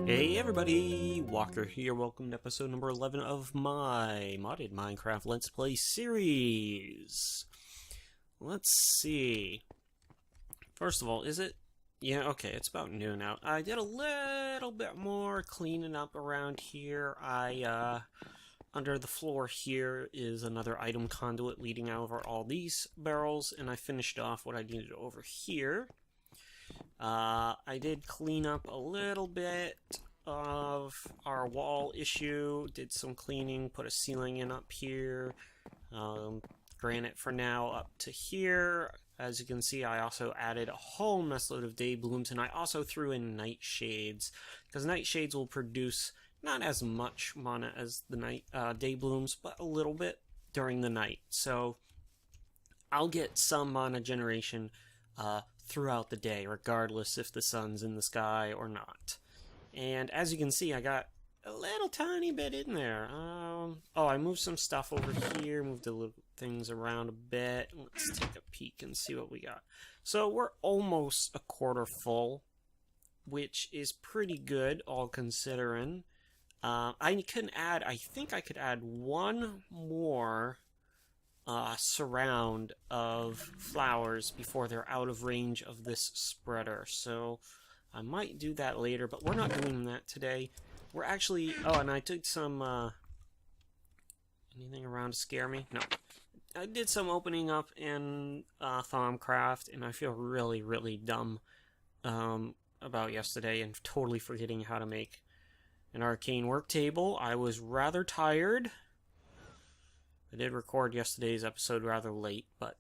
Hey everybody, Walker here. Welcome to episode number 11 of my modded Minecraft Let's Play series. Let's see. First of all, is it? Yeah, okay, it's about noon now. I did a little bit more cleaning up around here. Under the floor here is another item conduit leading over all these barrels, and I finished off what I needed over here. I did clean up a little bit of our wall issue, did some cleaning, put a ceiling in up here, granite for now up to here. As you can see, I also added a whole messload of day blooms, and I also threw in nightshades, because nightshades will produce not as much mana as the day blooms, but a little bit during the night. So I'll get some mana generation throughout the day, regardless if the sun's in the sky or not. And as you can see, I got a little tiny bit in there. Oh, I moved some stuff over here, moved the little things around a bit. Let's take a peek and see what we got. So we're almost a quarter full, which is pretty good, all considering. I think I could add one more surround of flowers before they're out of range of this spreader, so I might do that later, but we're not doing that today. We're actually... Oh, and I took some anything around to scare me? No. I did some opening up in Thaumcraft, and I feel really dumb about yesterday and totally forgetting how to make an arcane work table. I was rather tired. I did record yesterday's episode rather late, but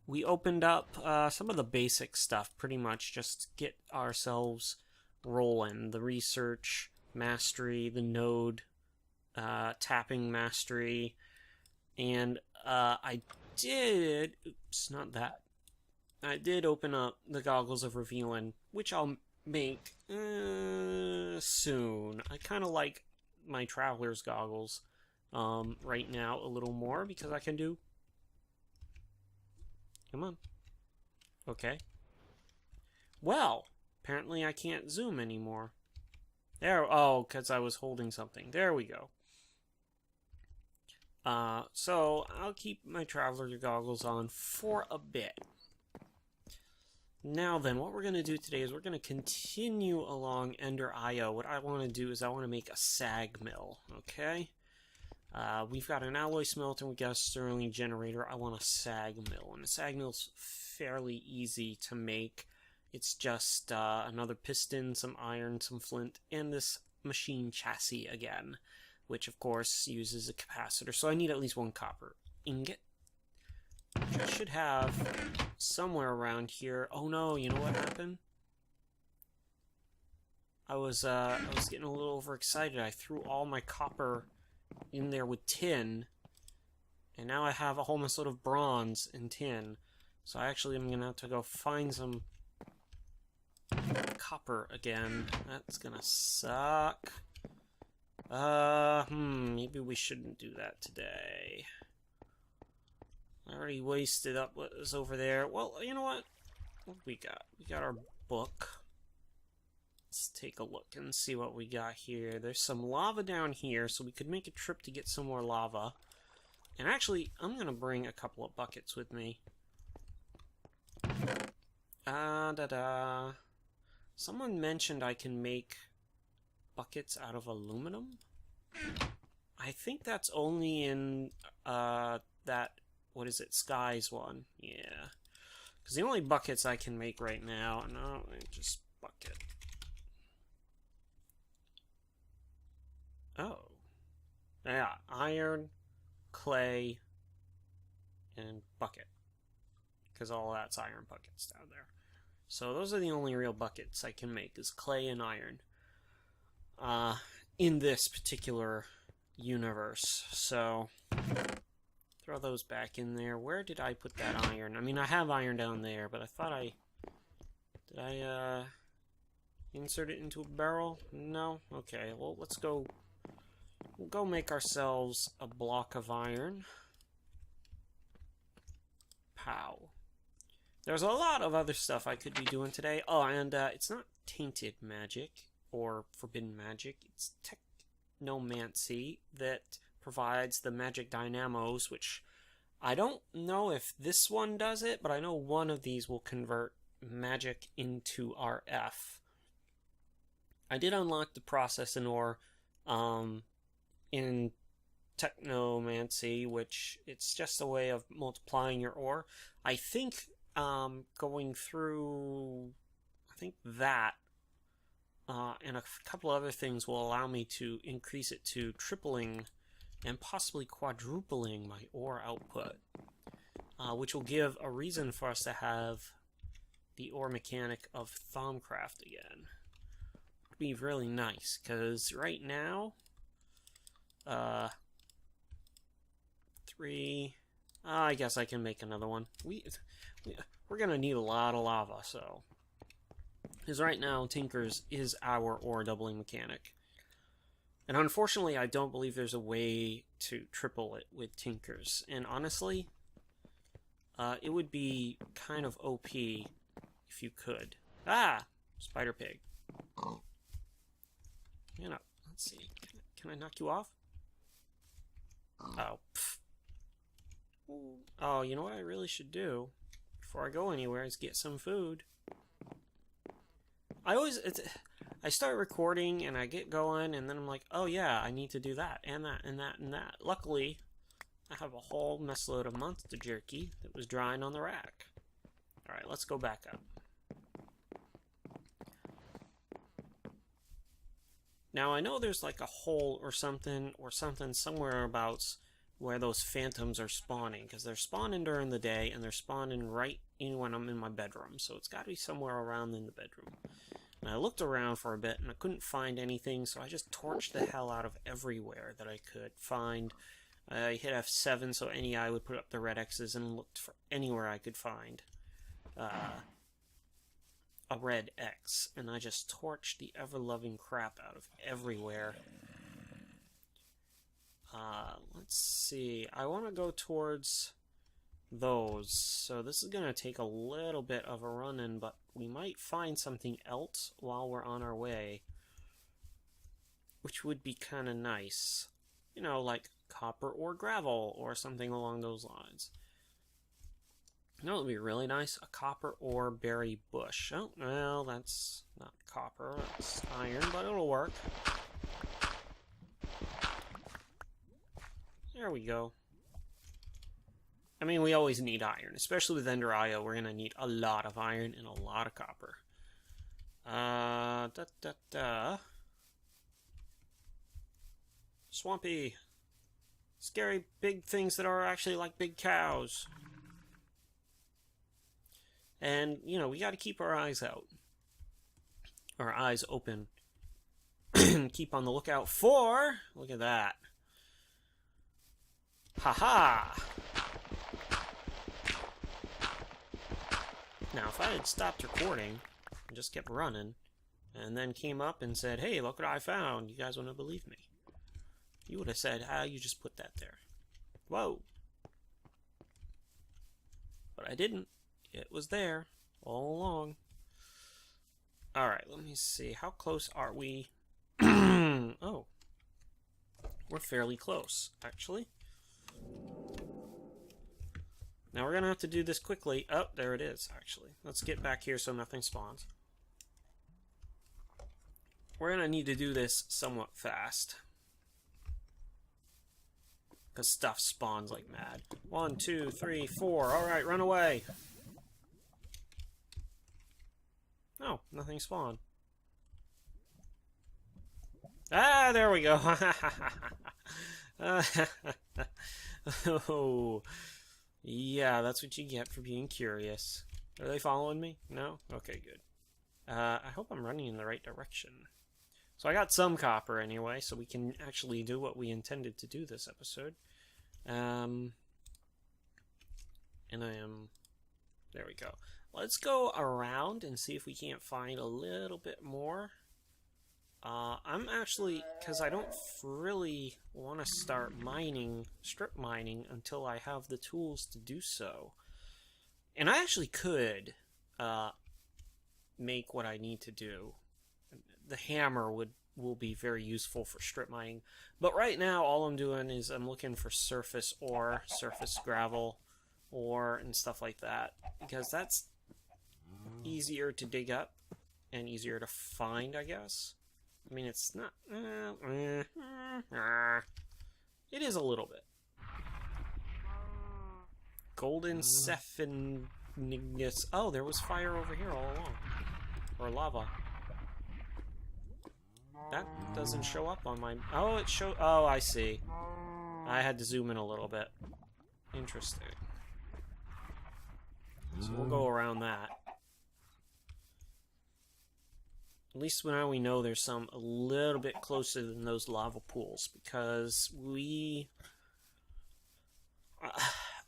we opened up some of the basic stuff, pretty much just to get ourselves rolling. The research mastery, the node tapping mastery, and I did open up the Goggles of Revealing, which I'll make soon. I kind of like my Traveler's Goggles right now a little more, because I can do... Come on. Okay. Well, apparently I can't zoom anymore. There, oh, because I was holding something. There we go. So I'll keep my Traveler's Goggles on for a bit. Now then, what we're going to do today is we're going to continue along EnderIO. What I want to do is I want to make a Sag Mill, okay? We've got an alloy smelter, we've got a sterling generator. I want a Sag Mill, and a Sag Mill's fairly easy to make. It's just another piston, some iron, some flint, and this machine chassis again, which of course uses a capacitor. So I need at least one copper ingot, which I should have somewhere around here. Oh no, you know what happened? I was getting a little overexcited. I threw all my copper in there with tin, and now I have a whole mess load of bronze and tin. So I actually am gonna have to go find some copper again. That's gonna suck. Maybe we shouldn't do that today. I already wasted up what was over there. Well, you know what? What we got? We got our book. Let's take a look and see what we got here. There's some lava down here, so we could make a trip to get some more lava. And actually, I'm going to bring a couple of buckets with me. Someone mentioned I can make buckets out of aluminum. I think that's only in that, what is it, Skies one. Yeah. Because the only buckets I can make right now, no, just bucket. Oh. Yeah, iron, clay, and bucket. Because all that's iron buckets down there. So those are the only real buckets I can make, is clay and iron. In this particular universe. So, throw those back in there. Where did I put that iron? I mean, I have iron down there, but I thought did I insert it into a barrel? No? Okay, well, let's go... We'll go make ourselves a block of iron. Pow. There's a lot of other stuff I could be doing today. Oh, and it's not Tainted Magic or Forbidden Magic. It's Technomancy that provides the magic dynamos, which I don't know if this one does it, but I know one of these will convert magic into RF. I did unlock the process in ore in Technomancy, which it's just a way of multiplying your ore. I think going through, that and a couple other things will allow me to increase it to tripling and possibly quadrupling my ore output, which will give a reason for us to have the ore mechanic of Thaumcraft again. Would be really nice, because right now, 3. I guess I can make another one. We're gonna need a lot of lava, so. Because right now, Tinkers is our ore doubling mechanic. And unfortunately, I don't believe there's a way to triple it with Tinkers. And honestly, it would be kind of OP if you could. Ah! Spider pig. You know, let's see. Can I knock you off? Oh, pff. Oh, you know what I really should do before I go anywhere is get some food. I start recording and I get going and then I'm like, oh yeah, I need to do that and that and that and that. Luckily, I have a whole mess load of monster jerky that was drying on the rack. Alright, let's go back up. Now I know there's like a hole or something somewhere abouts where those phantoms are spawning, because they're spawning during the day and they're spawning right in when I'm in my bedroom, so it's got to be somewhere around in the bedroom. And I looked around for a bit and I couldn't find anything, so I just torched the hell out of everywhere that I could find. I hit F7 so NEI would put up the red X's and looked for anywhere I could find a red X, and I just torched the ever-loving crap out of everywhere. Let's see. I want to go towards those. So this is going to take a little bit of a run-in, but we might find something else while we're on our way, which would be kind of nice. You know, like copper or gravel or something along those lines. You know what would be really nice? A copper ore berry bush. Oh, well, that's not copper. That's iron, but it'll work. There we go. I mean, we always need iron. Especially with EnderIO, we're going to need a lot of iron and a lot of copper. Swampy. Scary big things that are actually like big cows. And, you know, we got to keep our eyes out. Our eyes open. Keep on the lookout for... Look at that. Haha! Now, if I had stopped recording and just kept running, and then came up and said, hey, look what I found, you guys wouldn't have believed me. You would have said, you just put that there. Whoa! But I didn't. It was there all along. Alright, let me see. How close are we? Oh. We're fairly close, actually. Now we're going to have to do this quickly. Oh, there it is, actually. Let's get back here so nothing spawns. We're going to need to do this somewhat fast, because stuff spawns like mad. 1, 2, 3, 4. Alright, run away. Oh, nothing spawned. Ah, there we go. Oh, yeah, that's what you get for being curious. Are they following me? No? Okay, good. I hope I'm running in the right direction. So I got some copper anyway, so we can actually do what we intended to do this episode. And I am... There we go. Let's go around and see if we can't find a little bit more. I'm actually, because I don't really want to start mining, strip mining, until I have the tools to do so. And I actually could make what I need to do. The hammer will be very useful for strip mining. But right now, all I'm doing is I'm looking for surface ore, surface gravel, ore, and stuff like that. Because that's easier to dig up and easier to find, I guess. I mean, it's not... it is a little bit. Golden Cephinus. Oh, there was fire over here all along. Or lava. That doesn't show up on my... Oh, it showed... Oh, I see. I had to zoom in a little bit. Interesting. So we'll go around that. At least now we know there's some a little bit closer than those lava pools. Because we...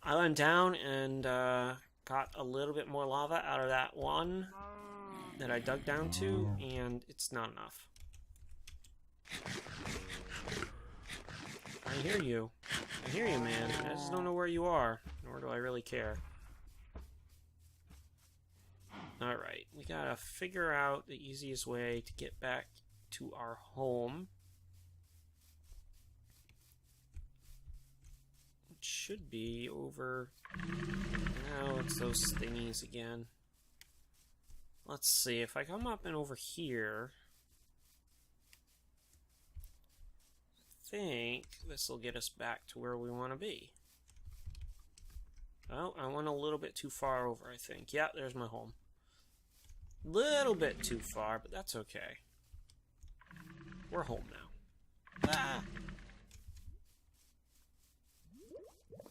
I went down and got a little bit more lava out of that one that I dug down to, and it's not enough. I hear you. I hear you, man. I just don't know where you are, nor do I really care. Alright, we gotta figure out the easiest way to get back to our home. It should be over... Now it's those thingies again. Let's see, if I come up and over here... I think this will get us back to where we want to be. Oh, I went a little bit too far over, I think. Yeah, there's my home. Little bit too far, but that's okay. We're home now. Ah!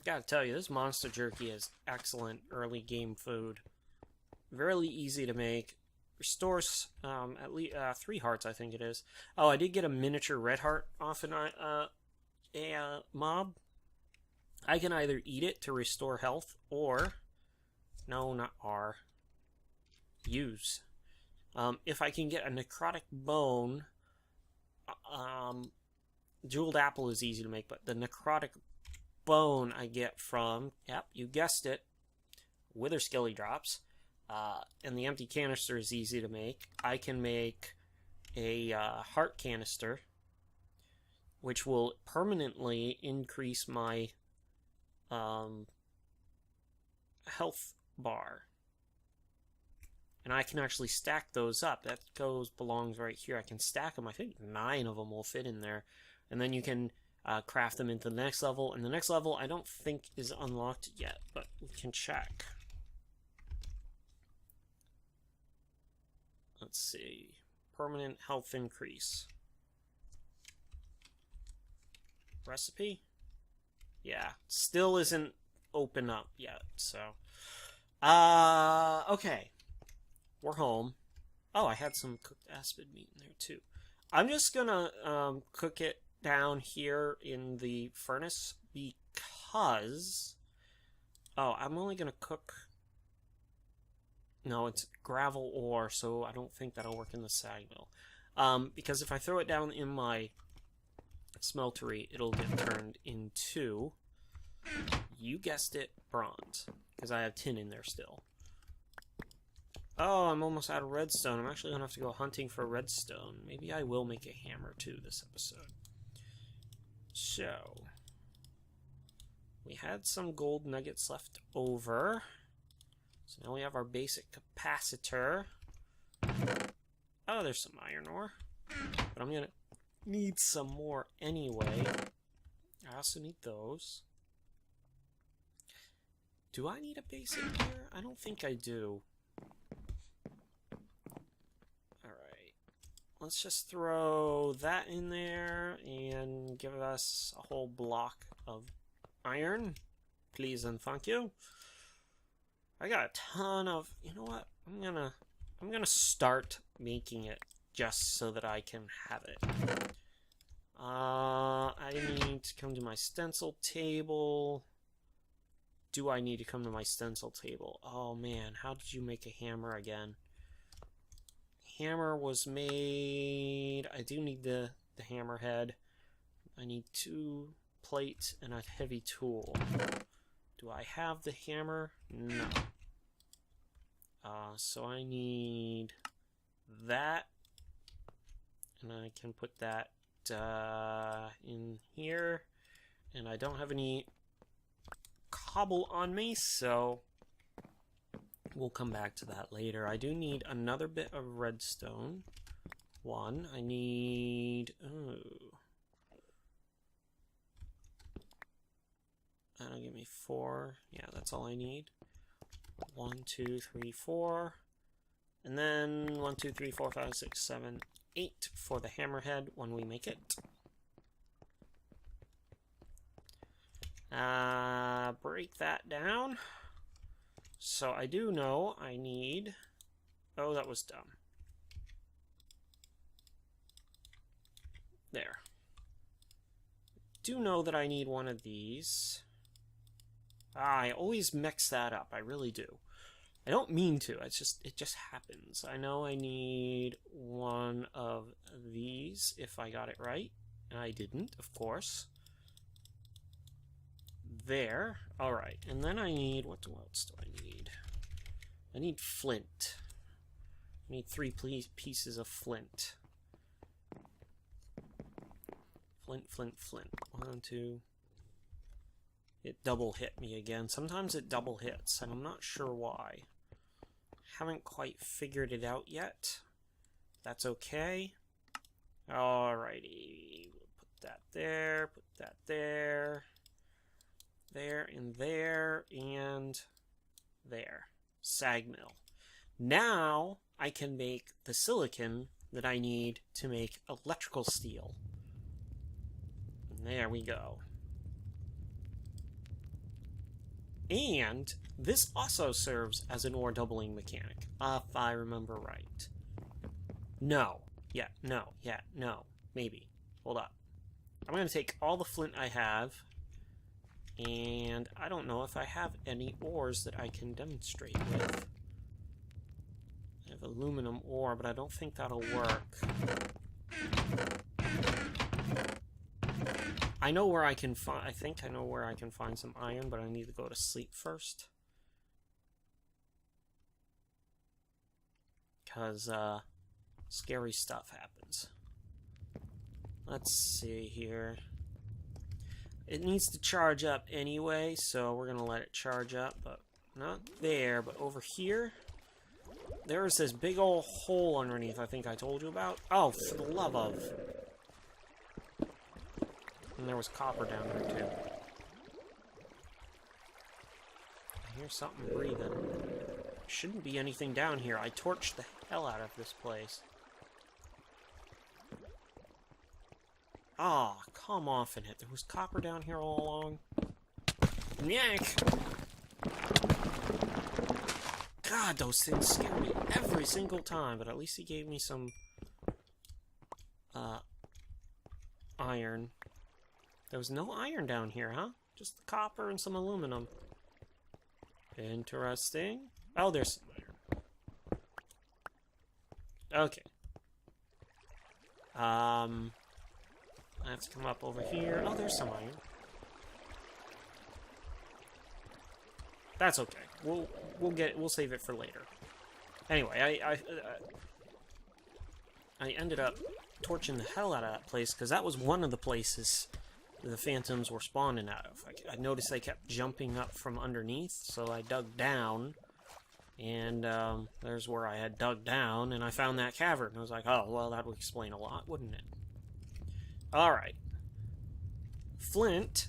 Gotta tell you, this monster jerky is excellent early game food. Really easy to make. Restores at least 3 hearts, I think it is. Oh, I did get a miniature red heart off a mob. I can either eat it to restore health, or... No, not R. Use. If I can get a necrotic bone... jeweled apple is easy to make, but the necrotic bone I get from... Yep, you guessed it. Wither Skelly drops. And the empty canister is easy to make. I can make a heart canister, which will permanently increase my health bar. And I can actually stack those up. That belongs right here. I can stack them. I think 9 of them will fit in there. And then you can craft them into the next level. And the next level I don't think is unlocked yet, but we can check. Let's see. Permanent health increase. Recipe? Yeah. Still isn't open up yet, so. Okay. We're home. Oh, I had some cooked aspid meat in there too. I'm just gonna cook it down here in the furnace because... Oh, I'm only gonna cook... No, it's gravel ore, so I don't think that'll work in the Sag Mill. Because if I throw it down in my smeltery, it'll get turned into, you guessed it, bronze. Because I have tin in there still. Oh, I'm almost out of redstone. I'm actually going to have to go hunting for redstone. Maybe I will make a hammer too this episode. So, we had some gold nuggets left over. So now we have our basic capacitor. Oh, there's some iron ore. But I'm going to need some more anyway. I also need those. Do I need a basic here? I don't think I do. Alright. Let's just throw that in there and give us a whole block of iron. Please and thank you. I got a ton of... You know what? I'm gonna start making it just so that I can have it. I need to come to my stencil table. Do I need to come to my stencil table? Oh man, how did you make a hammer again? Hammer was made... I do need the hammer head. I need 2 plates and a heavy tool. Do I have the hammer? No. So I need that, and I can put that in here, and I don't have any cobble on me, so we'll come back to that later. I do need another bit of redstone. One, I need... that'll give me 4. Yeah, that's all I need. 1, 2, 3, 4. And then 1, 2, 3, 4, 5, 6, 7, 8 for the hammerhead when we make it. Break that down. So I do know I need... Oh, that was dumb. There. Do know that I need one of these. I always mix that up. I really do. I don't mean to. It just happens. I know I need one of these if I got it right. I didn't, of course. There. All right. And then I need... What else do I need? I need flint. I need 3 pieces of flint. Flint. 1, 2... It double hit me again. Sometimes it double hits, and I'm not sure why. Haven't quite figured it out yet. That's okay. Alrighty. We'll put that there, put that there. There, and there, and there. Sag Mill. Now, I can make the silicon that I need to make electrical steel. And there we go. And this also serves as an ore doubling mechanic, if I remember right. No. Yeah, no. Yeah, no. Maybe. Hold up. I'm going to take all the flint I have, and I don't know if I have any ores that I can demonstrate with. I have aluminum ore, but I don't think that'll work. I know where I can find... I think I know where I can find some iron, but I need to go to sleep first. Because, scary stuff happens. Let's see here. It needs to charge up anyway, so we're going to let it charge up, but not there, but over here. There's this big old hole underneath I think I told you about. Oh, for the love of... And there was copper down there, too. I hear something breathing. Shouldn't be anything down here. I torched the hell out of this place. Ah, oh, come off in it. There was copper down here all along. Yank! God, those things scare me every single time, but at least he gave me some iron. There was no iron down here, huh? Just the copper and some aluminum. Interesting. Oh, there's some iron. Okay. I have to come up over here. Oh, there's some iron. That's okay. We'll save it for later. Anyway, I ended up torching the hell out of that place because that was one of the places the phantoms were spawning out of. I noticed they kept jumping up from underneath, so I dug down, and there's where I had dug down, and I found that cavern. I was like, oh, well, that would explain a lot, wouldn't it? Alright. Flint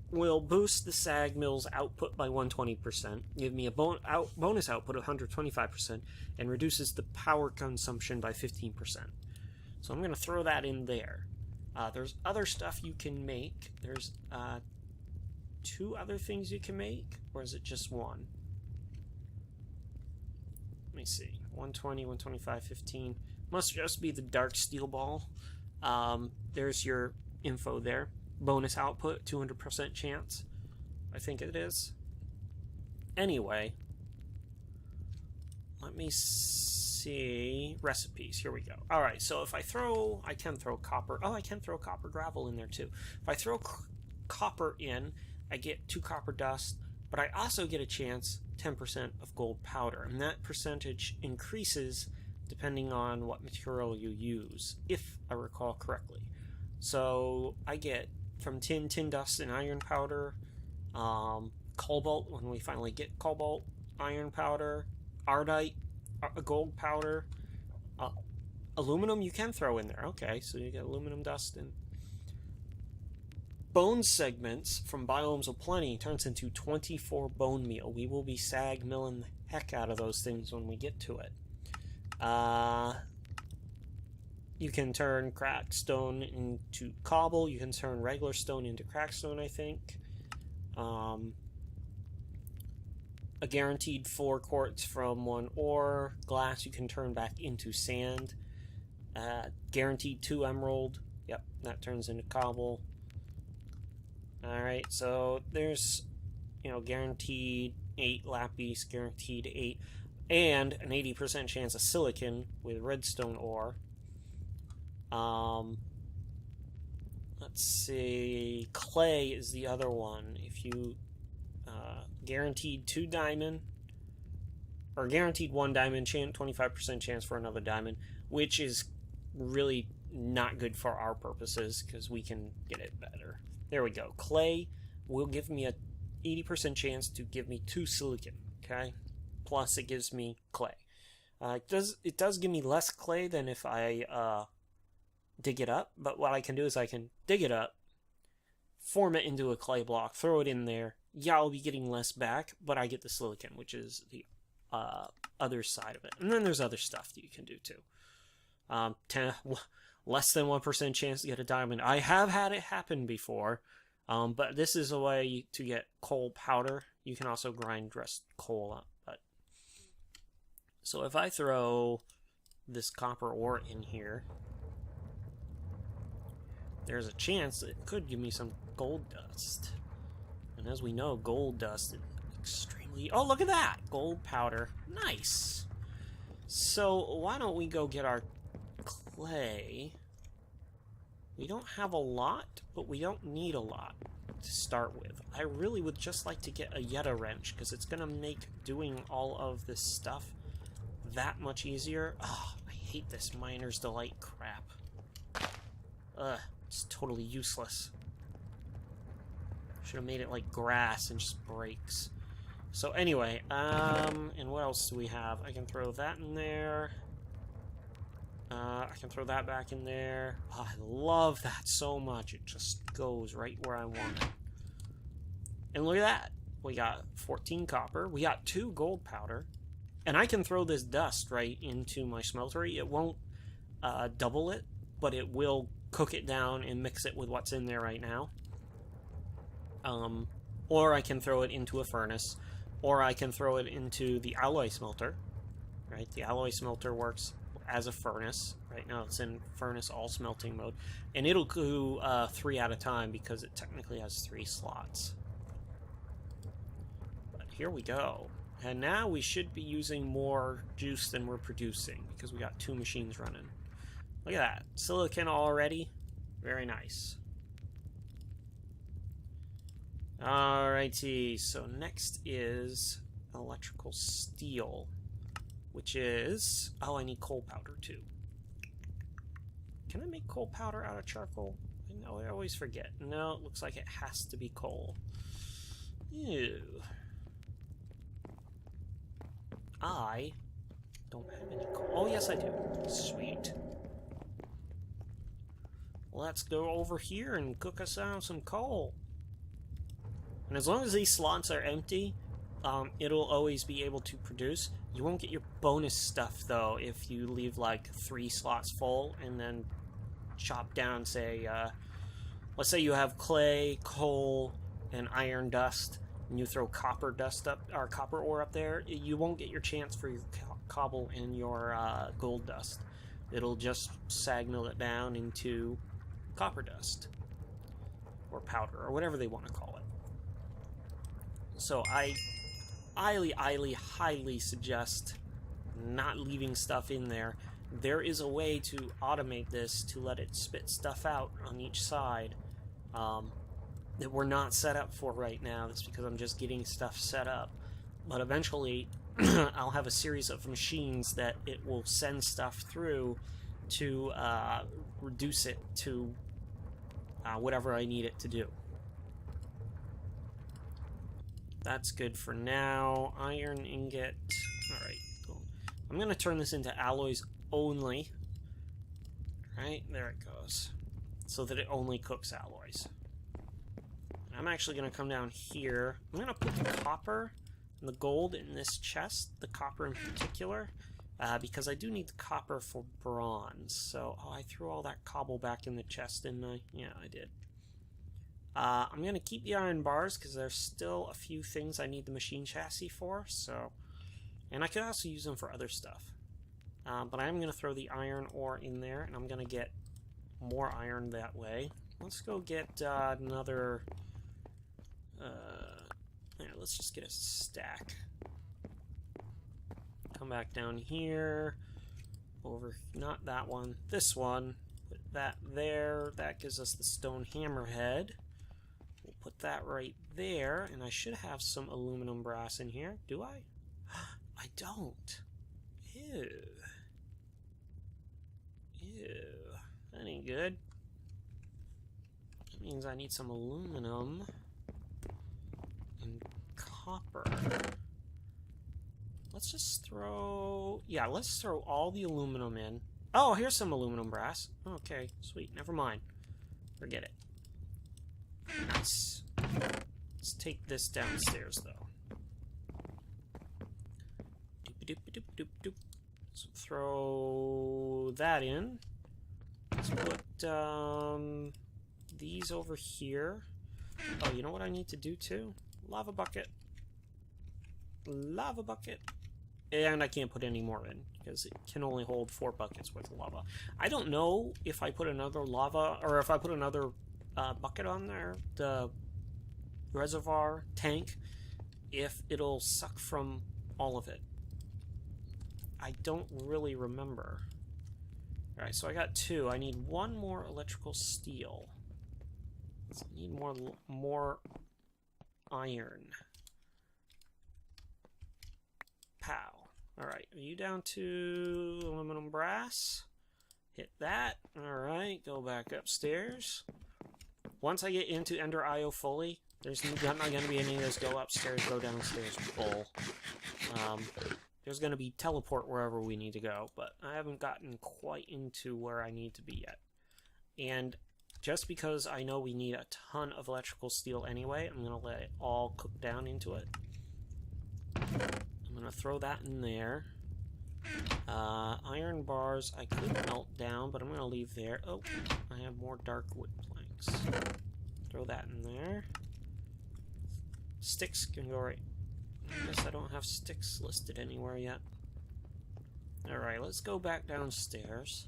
will boost the Sag Mill's output by 120%, give me a bonus output of 125%, and reduces the power consumption by 15%. So I'm going to throw that in there. There's other stuff you can make. There's 2 other things you can make, or is it just one? Let me see. 120, 125, 15. Must just be the dark steel ball. There's your info there. Bonus output, 200% chance. I think it is. Anyway, let me see. Recipes. Here we go. Alright, so if I can throw copper. Oh, I can throw copper gravel in there too. If I throw copper in, I get 2 copper dust, but I also get a chance 10% of gold powder, and that percentage increases depending on what material you use, if I recall correctly. So I get from tin dust, and iron powder, cobalt when we finally get cobalt, iron powder, ardite, gold powder, aluminum you can throw in there. Okay, so you get aluminum dust, and bone segments from Biomes of Plenty turns into 24 bone meal. We will be sag milling the heck out of those things when we get to it. You can turn cracked stone into cobble. You can turn regular stone into cracked stone, I think. A guaranteed 4 quartz from 1 ore. Glass you can turn back into sand. Guaranteed 2 emerald. Yep, that turns into cobble. Alright, so there's, guaranteed 8 lapis, guaranteed 8, and an 80% chance of silicon with redstone ore. Let's see, clay is the other one. If you guaranteed 2 diamond, or guaranteed 1 diamond, 25% chance for another diamond, which is really not good for our purposes because we can get it better. There we go. Clay will give me a 80% chance to give me 2 silicon, okay? Plus it gives me clay. It does give me less clay than if I dig it up, but what I can do is I can dig it up, form it into a clay block, throw it in there. Yeah, I'll be getting less back, but I get the silicon, which is the other side of it. And then there's other stuff that you can do too. Less than 1% chance to get a diamond. I have had it happen before, but this is a way to get coal powder. You can also grind dressed coal up. So if I throw this copper ore in here, there's a chance that it could give me some gold dust. And as we know, gold dust is extremely... Oh, look at that! Gold powder. Nice! So why don't we go get our clay? We don't have a lot, but we don't need a lot to start with. I really would just like to get a Yeta Wrench, because it's going to make doing all of this stuff that much easier. Oh, I hate this Miner's Delight crap. Ugh, it's totally useless. Should have made it like grass and just breaks. So anyway, and what else do we have? I can throw that in there. I can throw that back in there. Oh, I love that so much. It just goes right where I want it. And look at that. We got 14 copper. We got 2 gold powder. And I can throw this dust right into my smeltery. It won't double it, but it will cook it down and mix it with what's in there right now. Or I can throw it into a furnace. Or I can throw it into the alloy smelter. Right? The alloy smelter works as a furnace. Right now it's in furnace all smelting mode. And it'll do 3 at a time because it technically has 3 slots. But here we go. And now we should be using more juice than we're producing because we got 2 machines running. Look at that. Silicon already. Very nice. Alrighty, so next is electrical steel, which is... Oh, I need coal powder too. Can I make coal powder out of charcoal? I know, I always forget. No, it looks like it has to be coal. Ew. I don't have any coal. Oh, yes, I do. Sweet. Let's go over here and cook us out some coal. And as long as these slots are empty, it'll always be able to produce. You won't get your bonus stuff, though, if you leave, like, 3 slots full and then chop down, say, let's say you have clay, coal, and iron dust, and you throw copper dust up, or copper ore up there, you won't get your chance for your cobble and your gold dust. It'll just sag mill it down into copper dust, or powder, or whatever they want to call it. So I highly suggest not leaving stuff in there. There is a way to automate this to let it spit stuff out on each side. that we're not set up for right now. That's because I'm just getting stuff set up. But eventually, I'll have a series of machines that it will send stuff through to reduce it to whatever I need it to do. That's good for now. Iron ingot. Alright, cool. I'm going to turn this into alloys only. Right, there it goes. So that it only cooks alloys. I'm actually going to come down here. I'm going to put the copper and the gold in this chest, the copper in particular, because I do need the copper for bronze. So, oh, I threw all that cobble back in the chest, didn't I? Yeah, I did. I'm going to keep the iron bars because there's still a few things I need the machine chassis for. So, and I could also use them for other stuff. But I'm going to throw the iron ore in there, and I'm going to get more iron that way. Let's go get another... yeah, let's just get a stack. Come back down here. Over, not that one, this one. Put that there. That gives us the stone hammerhead. We'll put that right there, and I should have some aluminum brass in here. Do I? I don't. Ew. Ew. That ain't good. That means I need some aluminum and copper. Let's just throw... Yeah, let's throw all the aluminum in. Oh, here's some aluminum brass. Okay, sweet. Never mind. Forget it. Nice. Let's take this downstairs, though. Doop-a-doop-a-doop-doop-doop. So throw that in. Let's put these over here. Oh, you know what I need to do too? Lava bucket. Lava bucket. And I can't put any more in because it can only hold 4 buckets worth of lava. I don't know if I put another lava or if I put another bucket on there, the reservoir tank, if it'll suck from all of it. I don't really remember. Alright, so I got 2. I need 1 more electrical steel. So I need more iron. Pow. Alright, are you down to aluminum brass? Hit that. Alright, go back upstairs. Once I get into EnderIO fully, there's not going to be any of this go upstairs, go downstairs bull. There's going to be teleport wherever we need to go, but I haven't gotten quite into where I need to be yet. And just because I know we need a ton of electrical steel anyway, I'm going to let it all cook down into it. I'm going to throw that in there. Iron bars I could melt down, but I'm going to leave there. Oh, I have more dark wood planks. Throw that in there. Sticks can go right... I guess I don't have sticks listed anywhere yet. Alright, let's go back downstairs.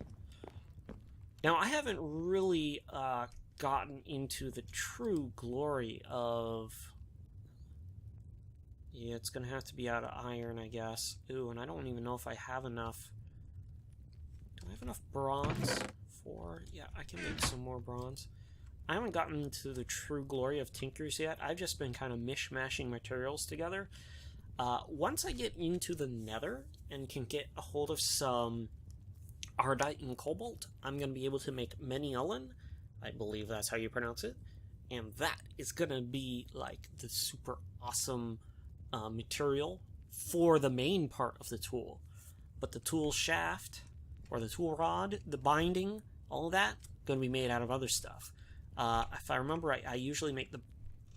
Now, I haven't really gotten into the true glory of... Yeah, it's going to have to be out of iron, I guess. Ooh, and I don't even know if I have enough... Do I have enough bronze for... Yeah, I can make some more bronze. I haven't gotten into the true glory of tinkers yet. I've just been kind of mishmashing materials together. Once I get into the nether and can get a hold of some ardite and cobalt, I'm going to be able to make meniolin. I believe that's how you pronounce it. And that is going to be like the super awesome material for the main part of the tool. But the tool shaft, or the tool rod, the binding, all of that, going to be made out of other stuff. If I remember right, I usually make the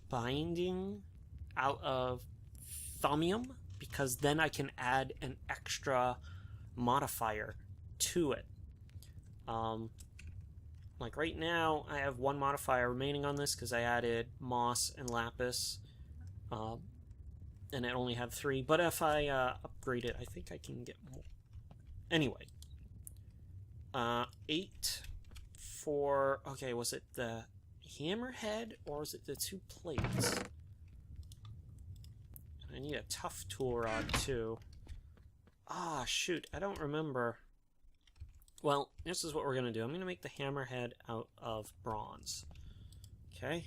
binding out of thaumium, because then I can add an extra modifier to it. Like right now, I have 1 modifier remaining on this because I added moss and lapis, and it only had 3. But if I upgrade it, I think I can get more. Anyway, 8 for... Okay, was it the hammerhead or was it the 2 plates? I need a tough tool rod too. Ah, shoot, I don't remember. Well, this is what we're going to do. I'm going to make the hammerhead out of bronze. Okay.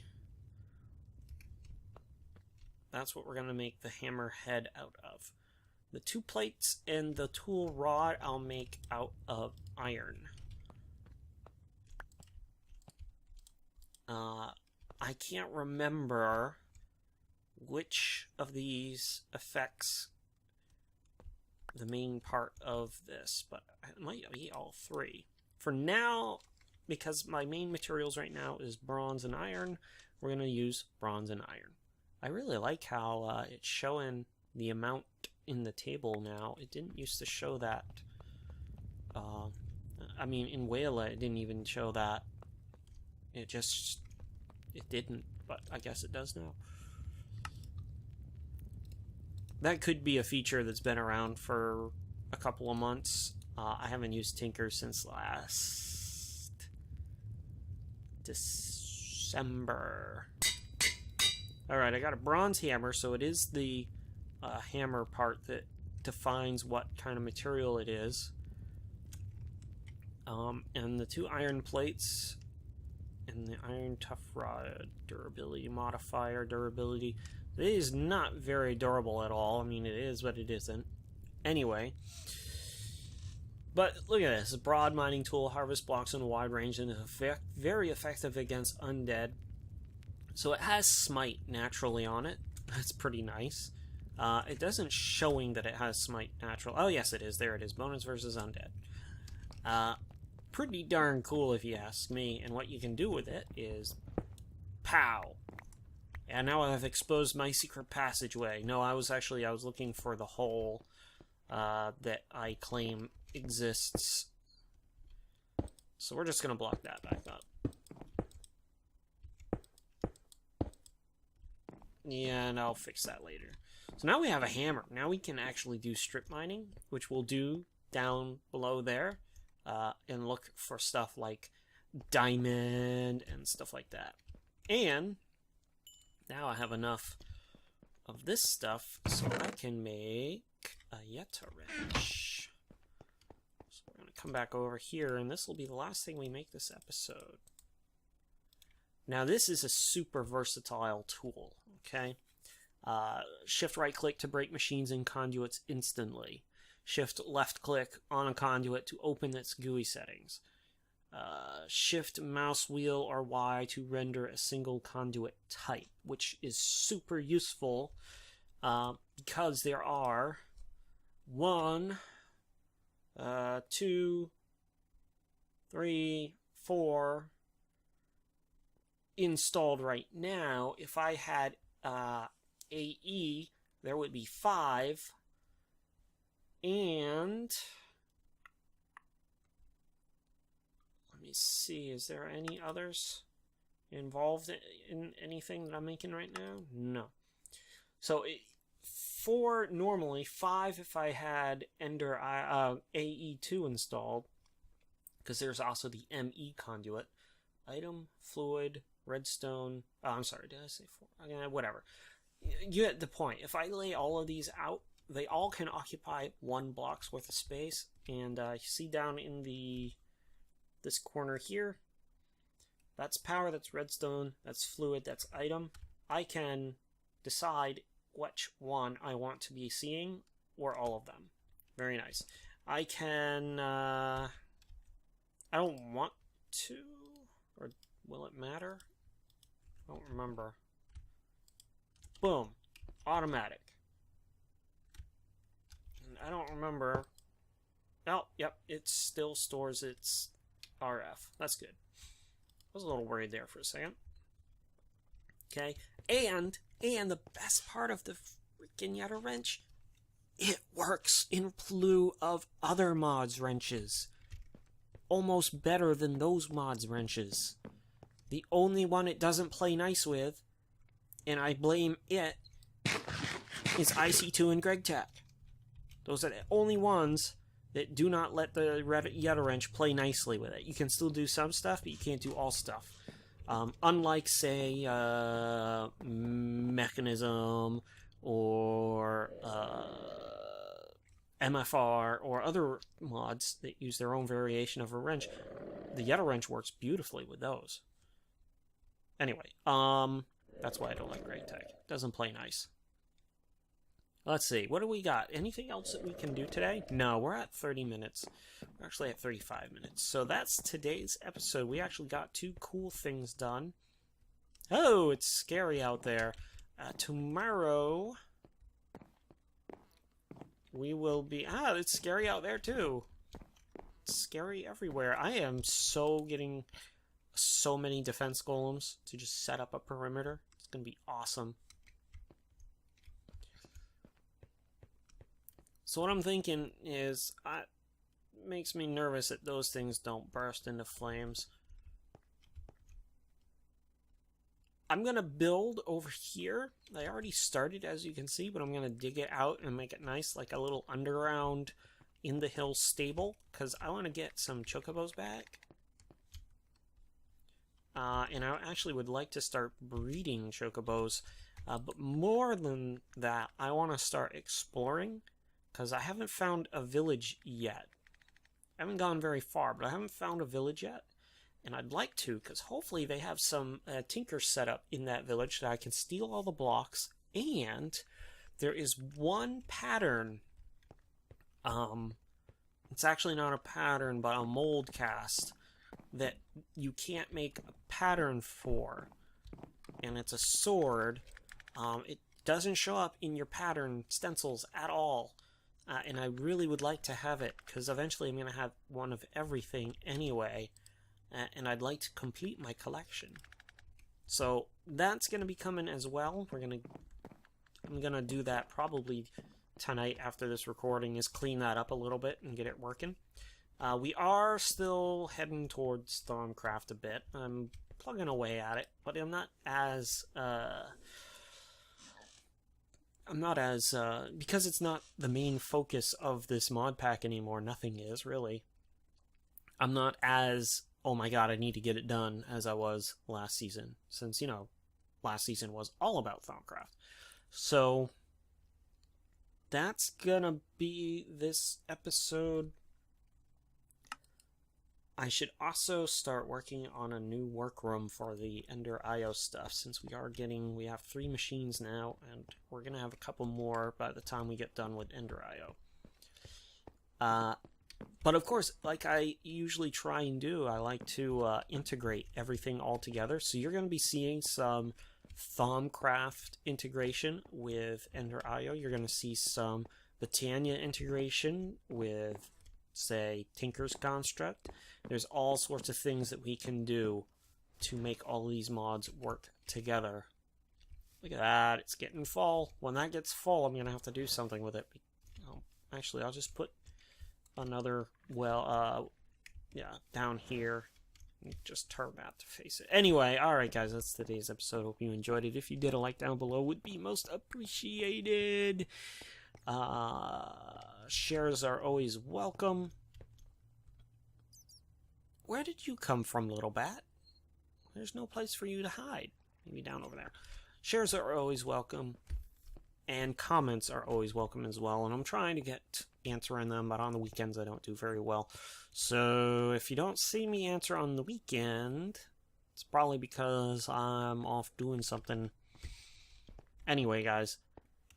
That's what we're going to make the hammer head out of. The 2 plates and the tool rod I'll make out of iron. I can't remember which of these affects the main part of this, but it might be all 3. For now, because my main materials right now is bronze and iron, we're going to use bronze and iron. I really like how it's showing the amount in the table now. It didn't used to show that. I mean, in Wayla, it didn't even show that. It didn't, but I guess it does now. That could be a feature that's been around for a couple of months. I haven't used Tinker since last December. Alright, I got a bronze hammer, so it is the hammer part that defines what kind of material it is. And the 2 iron plates and the iron tough rod durability modifier. Durability. It is not very durable at all. I mean, it is, but it isn't. Anyway. But look at this. A broad mining tool, harvest blocks in a wide range, and is very effective against undead. So it has smite naturally on it. That's pretty nice. It doesn't showing that it has smite natural. Oh yes, it is. There it is. Bonus versus undead. Pretty darn cool if you ask me. And what you can do with it is, pow. And now I've exposed my secret passageway. No, I was looking for the hole that I claim exists. So we're just gonna block that back up. Yeah, and I'll fix that later. So now we have a hammer. Now we can actually do strip mining, which we'll do down below there, and look for stuff like diamond and stuff like that. And now I have enough of this stuff so I can make a Yeta Wrench. So we're going to come back over here, and this will be the last thing we make this episode. Now this is a super versatile tool, okay? Shift right click to break machines and conduits instantly. Shift left click on a conduit to open its GUI settings. Shift mouse wheel or Y to render a single conduit type, which is super useful because there are 1, 2, 3, 4 installed right now. If I had AE, there would be 5, and let me see, is there any others involved in anything that I'm making right now? No. So 4 normally, 5 if I had AE2 installed, because there's also the ME conduit. Item, fluid, redstone. Oh, I'm sorry, did I say 4? Whatever. You get the point. If I lay all of these out, they all can occupy 1 block's worth of space. And you see down in this corner here, that's power, that's redstone, that's fluid, that's item. I can decide which one I want to be seeing, or all of them. Very nice. I can, I don't want to, or will it matter? I don't remember. Boom. Automatic. And I don't remember. Oh, yep, it still stores its RF. That's good. I was a little worried there for a second. Okay, and the best part of the freaking Yeta Wrench, it works in lieu of other mods' wrenches. Almost better than those mods' wrenches. The only one it doesn't play nice with, and I blame it, is IC2 and GregTech. Those are the only ones that do not let the Yeta Wrench play nicely with it. You can still do some stuff, but you can't do all stuff. Unlike, say, Mechanism or MFR or other mods that use their own variation of a wrench, the Yeta Wrench works beautifully with those. Anyway, that's why I don't like GregTech. It doesn't play nice. Let's see, what do we got? Anything else that we can do today? No, we're at 30 minutes. We're actually at 35 minutes. So that's today's episode. We actually got 2 cool things done. Oh, it's scary out there. Tomorrow, we will be... it's scary out there too. It's scary everywhere. I am getting so many defense golems to just set up a perimeter. It's going to be awesome. So what I'm thinking is, it makes me nervous that those things don't burst into flames. I'm going to build over here. I already started, as you can see, but I'm going to dig it out and make it nice, like a little underground in the hill stable, because I want to get some chocobos back. And I actually would like to start breeding chocobos, but more than that, I want to start exploring, because I haven't found a village yet. I haven't gone very far, but I haven't found a village yet. And I'd like to, because hopefully they have some tinkers set up in that village that I can steal all the blocks. And there is one pattern. It's actually not a pattern, but a mold cast that you can't make a pattern for. And it's a sword. It doesn't show up in your pattern stencils at all. And I really would like to have it, because eventually I'm going to have one of everything anyway. And I'd like to complete my collection. So that's going to be coming as well. I'm going to do that probably tonight after this recording, is clean that up a little bit and get it working. We are still heading towards Thaumcraft a bit. I'm plugging away at it, but I'm not as because it's not the main focus of this mod pack anymore. Nothing is, really. I'm not as, oh my god, I need to get it done, as I was last season. Since, last season was all about Thaumcraft. So, that's gonna be this episode. I should also start working on a new workroom for the EnderIO stuff, since we have 3 machines now, and we're gonna have a couple more by the time we get done with EnderIO. But of course, like I usually try and do, I like to integrate everything all together. So you're going to be seeing some Thaumcraft integration with EnderIO. You're going to see some Botania integration with, say, Tinker's Construct. There's all sorts of things that we can do to make all of these mods work together. Look at that, it's getting full. When that gets full, I'm going to have to do something with it. Actually, I'll just put another down here, just turn that to face it. Anyway, alright guys, that's today's episode. Hope you enjoyed it. If you did, a like down below would be most appreciated. Shares are always welcome. Where did you come from, little bat? There's no place for you to hide. Maybe down over there. Shares are always welcome, and comments are always welcome as well, and I'm trying to get answering them, but on the weekends I don't do very well. So if you don't see me answer on the weekend, it's probably because I'm off doing something. Anyway, guys,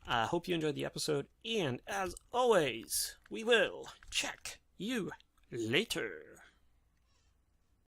I hope you enjoyed the episode, and as always, we will check you later.